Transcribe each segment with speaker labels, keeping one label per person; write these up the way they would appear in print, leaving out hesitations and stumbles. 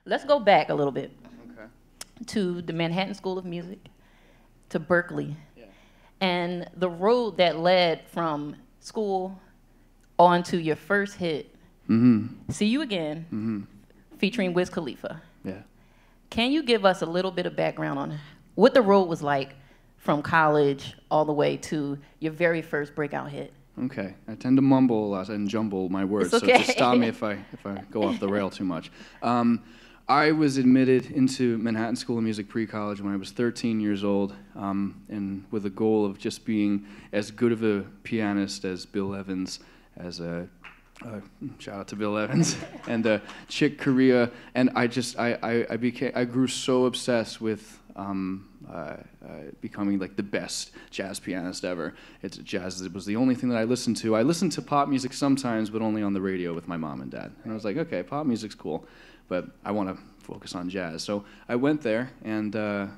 Speaker 1: Let's go back a little bit
Speaker 2: Okay.
Speaker 1: to the Manhattan School of Music, to Berklee,
Speaker 2: Yeah.
Speaker 1: and the road that led from school on to your first hit, See You Again, featuring Wiz Khalifa.
Speaker 2: Yeah.
Speaker 1: Can you give us a little bit of background on what the road was like from college all the way to your very first breakout hit?
Speaker 2: Okay. I tend to mumble a lot and jumble my words,
Speaker 1: It's okay.
Speaker 2: so just stop me if I go off the rail too much. I was admitted into Manhattan School of Music pre-college when I was 13 years old, and with a goal of just being as good of a pianist as Bill Evans, as a shout out to Bill Evans, and Chick Corea, and I grew so obsessed with becoming like the best jazz pianist ever. Jazz was the only thing that I listened to. I listened to pop music sometimes, but only on the radio with my mom and dad. And I was like, okay, pop music's cool, but I want to focus on jazz. So I went there, and I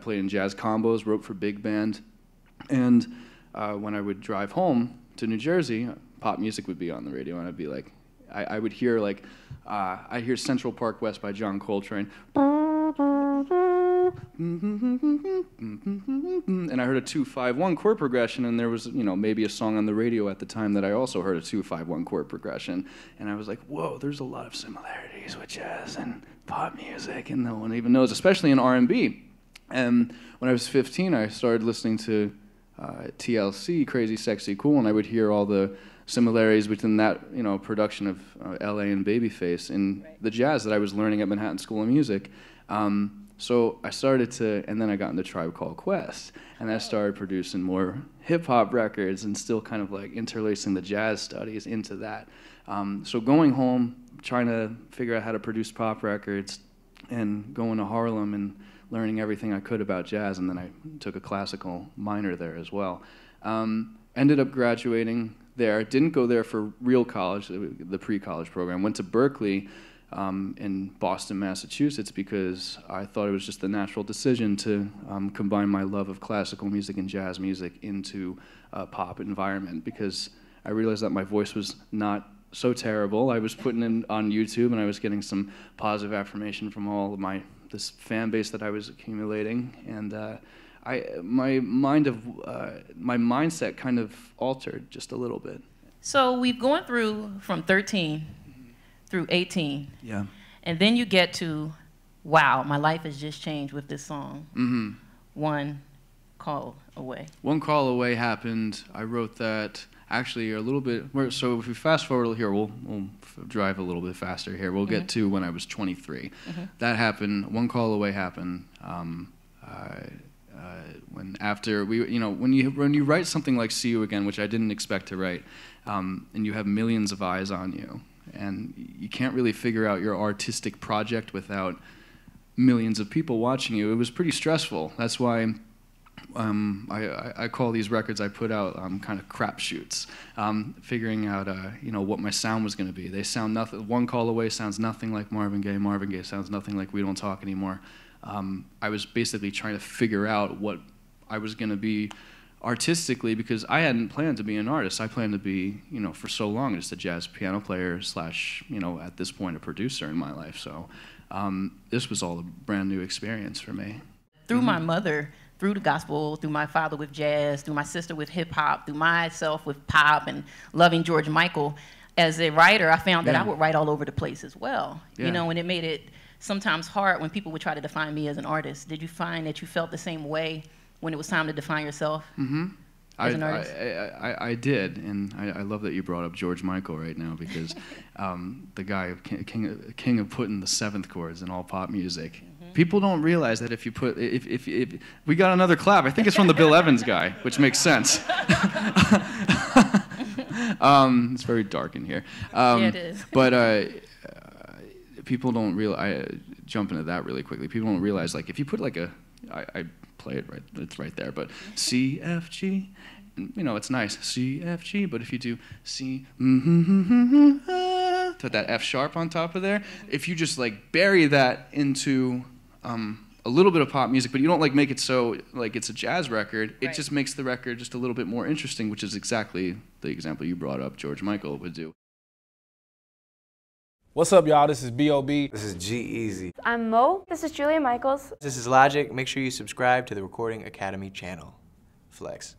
Speaker 2: played in jazz combos, wrote for big band, and when I would drive home to New Jersey, pop music would be on the radio, and I'd be like, I would hear I'd hear Central Park West by John Coltrane, and I heard a 2-5-1 chord progression, and there was maybe a song on the radio at the time that I also heard a 2-5-1 chord progression, and I was like, whoa, there's a lot of similarities with jazz and pop music, and no one even knows, especially in R&B. And when I was 15, I started listening to TLC, Crazy Sexy Cool, and I would hear all the similarities between that production of L.A. and Babyface in the jazz that I was learning at Manhattan School of Music. So I started to, and then I got into Tribe Called Quest, and I started producing more hip-hop records and still kind of like interlacing the jazz studies into that. So going home, trying to figure out how to produce pop records, and going to Harlem and learning everything I could about jazz, and then I took a classical minor there as well. Ended up graduating there. Didn't go there for real college, the pre-college program. Went to Berklee in Boston, Massachusetts, because I thought it was just the natural decision to combine my love of classical music and jazz music into a pop environment, because I realized that my voice was not so terrible. I was putting it on YouTube, and I was getting some positive affirmation from all of this fan base that I was accumulating, and my mindset kind of altered just a little bit.
Speaker 1: So we've gone through from 13 through 18.
Speaker 2: Yeah.
Speaker 1: And then you get to, wow, my life has just changed with this song.
Speaker 2: Mm-hmm.
Speaker 1: One Call Away.
Speaker 2: One Call Away happened. I wrote that actually a little bit. So if we fast forward here, we'll drive a little bit faster here. We'll get to when I was 23. That happened. One Call Away happened. When after when you write something like "See You Again," which I didn't expect to write, and you have millions of eyes on you, and you can't really figure out your artistic project without millions of people watching you. It was pretty stressful. That's why I call these records I put out kind of crapshoots, figuring out what my sound was going to be. They sound nothing. One Call Away sounds nothing like Marvin Gaye. Marvin Gaye sounds nothing like We Don't Talk Anymore. I was basically trying to figure out what I was going to be artistically, because I hadn't planned to be an artist. I planned to be, for so long, just a jazz piano player / at this point, a producer in my life. So this was all a brand new experience for me.
Speaker 1: Through my mother, through the gospel, through my father with jazz, through my sister with hip hop, through myself with pop and loving George Michael, as a writer, I found that I would write all over the place as well. And it made it sometimes hard when people would try to define me as an artist. Did you find that you felt the same way when it was time to define yourself as an artist?
Speaker 2: I did, and I love that you brought up George Michael right now, because the guy, king of putting the seventh chords in all pop music. People don't realize that if you put, if we got another clap, I think it's from the Bill Evans guy, which makes sense. It's very dark in here.
Speaker 1: Yeah, it is.
Speaker 2: But people don't realize, jump into that really quickly, people don't realize, like, if you put like I play it right, it's right there, but C, F, G, it's nice, C, F, G, but if you do C, put that F sharp on top of there, if you just like bury that into a little bit of pop music, but you don't like make it so like it's a jazz record, it just makes the record just a little bit more interesting, which is exactly the example you brought up George Michael would do.
Speaker 3: What's up, y'all? This is B.O.B.
Speaker 4: This is G-Eazy.
Speaker 5: I'm Mo. This is Julia Michaels.
Speaker 6: This is Logic. Make sure you subscribe to the Recording Academy channel. Flex.